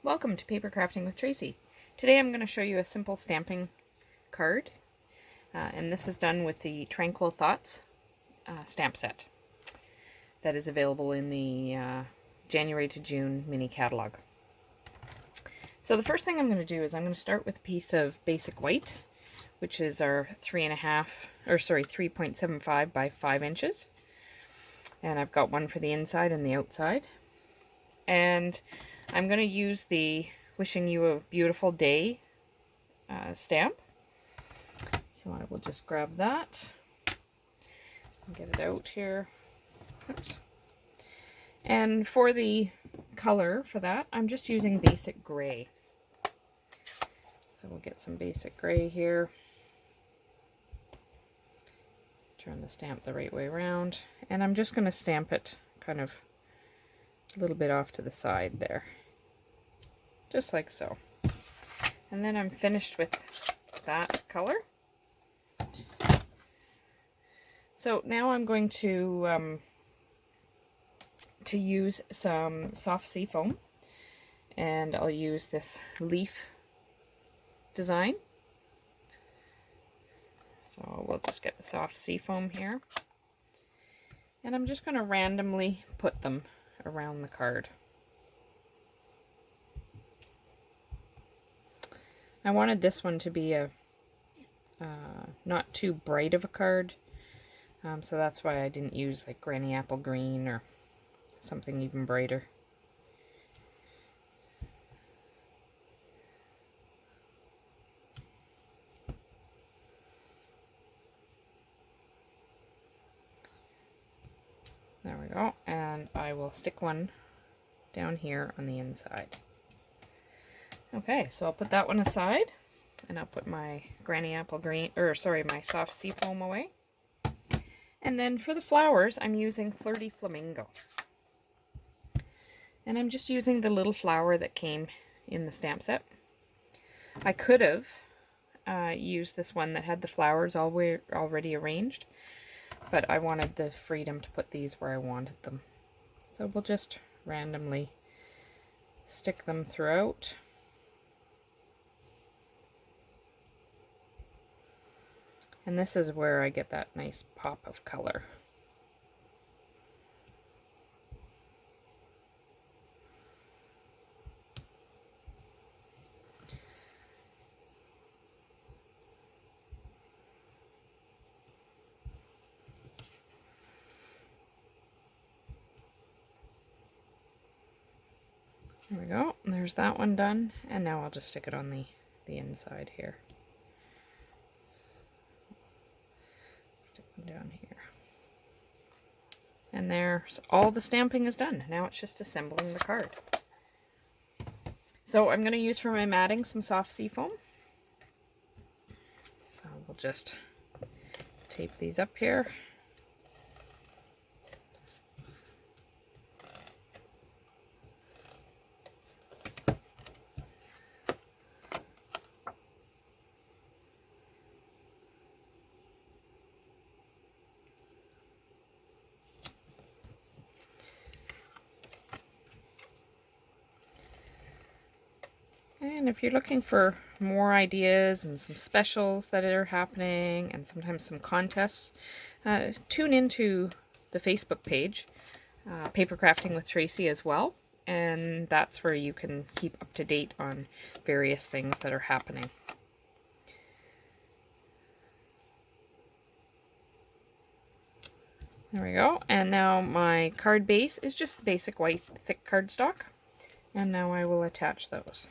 Welcome to Paper Crafting with Tracy. Today I'm going to show you a simple stamping card, and this is done with the Tranquil Thoughts stamp set that is available in the January to June mini catalog. So the first thing I'm going to do is I'm going to start with a piece of basic white, which is our 3.75 by 5 inches, and I've got one for the inside and the outside. And I'm going to use the Wishing You a Beautiful Day stamp. So I will just grab that and get it out here. Oops. And for the color for that, I'm just using basic gray. So we'll get some basic gray here. Turn the stamp the right way around. And I'm just going to stamp it kind of a little bit off to the side there. Just like so. And then I'm finished with that color. So now I'm going to use some soft sea foam, and I'll use this leaf design. So we'll just get the soft sea foam here, and I'm just going to randomly put them around the card. I wanted this one to be a not too bright of a card, so that's why I didn't use like Granny Apple Green or something even brighter. There we go, and I will stick one down here on the inside. Okay, so I'll put that one aside, and I'll put my Granny Apple Green, my soft sea foam away. And then for the flowers, I'm using Flirty Flamingo. And I'm just using the little flower that came in the stamp set. I could have used this one that had the flowers already arranged, but I wanted the freedom to put these where I wanted them. So we'll just randomly stick them throughout. And this is where I get that nice pop of color. There we go. There's that one done. And now I'll just stick it on the inside here. Stick them down here. And there's all the stamping is done. Now it's just assembling the card. So I'm going to use for my matting some soft sea foam. So we'll just tape these up here. And if you're looking for more ideas and some specials that are happening and sometimes some contests, tune into the Facebook page, Paper Crafting with Tracy as well. And that's where you can keep up to date on various things that are happening. There we go. And now my card base is just the basic white thick cardstock. And now I will attach those.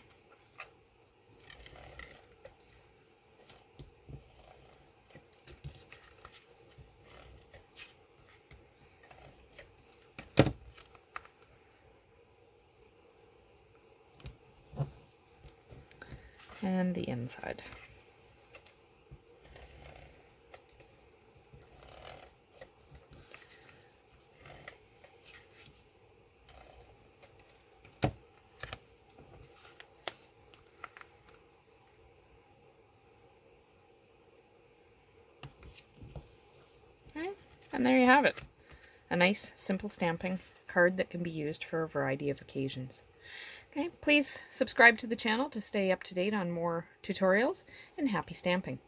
And the inside. Okay, and there you have it. A nice, simple stamping card that can be used for a variety of occasions. Okay, please subscribe to the channel to stay up to date on more tutorials, and happy stamping.